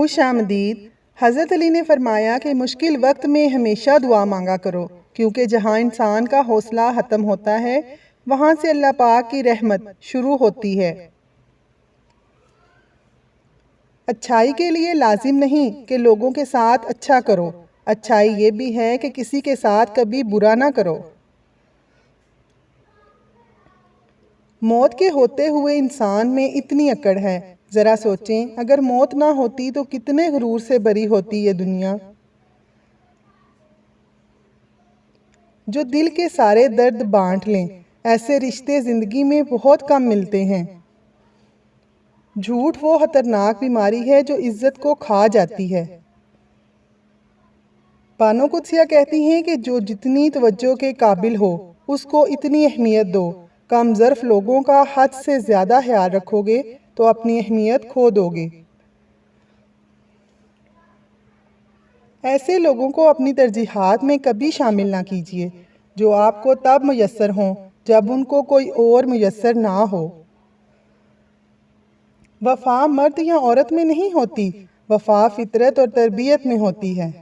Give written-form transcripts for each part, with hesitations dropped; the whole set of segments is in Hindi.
खुश आमदीद। हज़रत अली ने फरमाया कि मुश्किल वक्त में हमेशा दुआ मांगा करो, क्योंकि जहाँ इंसान का हौसला ख़त्म होता है वहाँ से अल्लाह पाक की रहमत शुरू होती है। अच्छाई के लिए लाजिम नहीं कि लोगों के साथ अच्छा करो, अच्छाई ये भी है कि किसी के साथ कभी बुरा ना करो। मौत के होते हुए इंसान में इतनी अकड़ है, ज़रा सोचें अगर मौत ना होती तो कितने गुरूर से भरी होती ये दुनिया। जो दिल के सारे दर्द बांट लें, ऐसे रिश्ते ज़िंदगी में बहुत कम मिलते हैं। झूठ वो खतरनाक बीमारी है जो इज्जत को खा जाती है। बानो कुदसिया कहती हैं कि जो जितनी तवज्जो के काबिल हो उसको इतनी अहमियत दो। कम ज़र्फ लोगों का हद से ज़्यादा ख्याल रखोगे तो अपनी अहमियत खो दोगे। ऐसे लोगों को अपनी तरजीहात में कभी शामिल ना कीजिए जो आपको तब मुयस्सर हों जब उनको कोई और मुयस्सर ना हो। वफ़ा मर्द या औरत में नहीं होती, वफ़ा फितरत और तरबियत में होती है।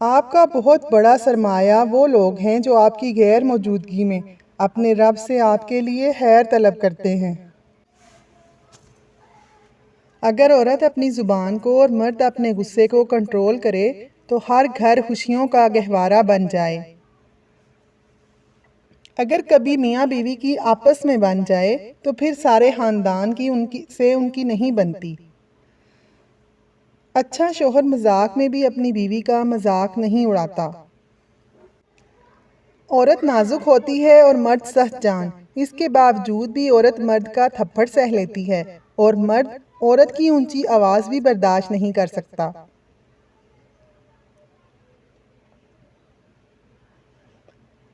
आपका बहुत बड़ा सरमाया वो लोग हैं जो आपकी गैर मौजूदगी में अपने रब से आपके लिए खैर तलब करते हैं। अगर औरत अपनी ज़ुबान को और मर्द अपने गुस्से को कंट्रोल करे तो हर घर खुशियों का गहवारा बन जाए। अगर कभी मियाँ बीवी की आपस में बन जाए तो फिर सारे ख़ानदान की उनकी नहीं बनती। अच्छा शोहर मजाक में भी अपनी बीवी का मजाक नहीं उड़ाता। औरत नाजुक होती है और मर्द सख्त जान, इसके बावजूद भी औरत मर्द का थप्पड़ सह लेती है और मर्द औरत की ऊंची आवाज़ भी बर्दाश्त नहीं कर सकता।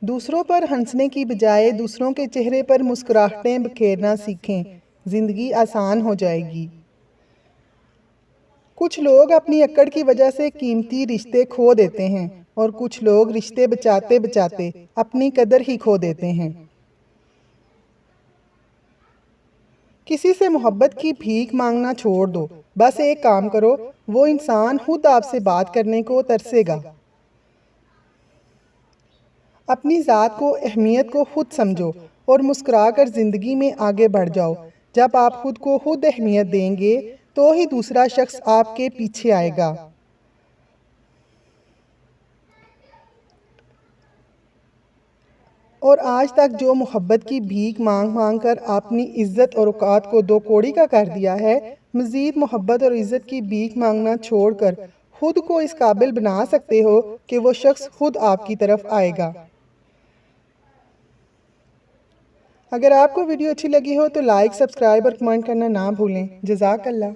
दूसरों पर हंसने की बजाय दूसरों के चेहरे पर मुस्कुराहटें बिखेरना सीखें, जिंदगी आसान हो जाएगी। कुछ लोग अपनी अक्कड़ की वजह से कीमती रिश्ते खो देते हैं और कुछ लोग रिश्ते बचाते बचाते अपनी कदर ही खो देते हैं। किसी से मोहब्बत की भीख मांगना छोड़ दो, बस एक काम करो, वो इंसान खुद आपसे बात करने को तरसेगा। अपनी ज़ात को अहमियत को खुद समझो और मुस्कुराकर ज़िंदगी में आगे बढ़ जाओ। जब आप खुद को खुद अहमियत देंगे तो ही दूसरा शख्स आपके पीछे आएगा। और आज तक जो मोहब्बत की भीख मांग मांग कर अपनी इज्जत और औकात को दो कौड़ी का कर दिया है, मज़ीद मोहब्बत और इज्जत की भीख मांगना छोड़कर खुद को इस काबिल बना सकते हो कि वो शख्स खुद आपकी तरफ आएगा। अगर आपको वीडियो अच्छी लगी हो तो लाइक, सब्सक्राइब और कमेंट करना ना भूलें। जज़ाकल्लाह।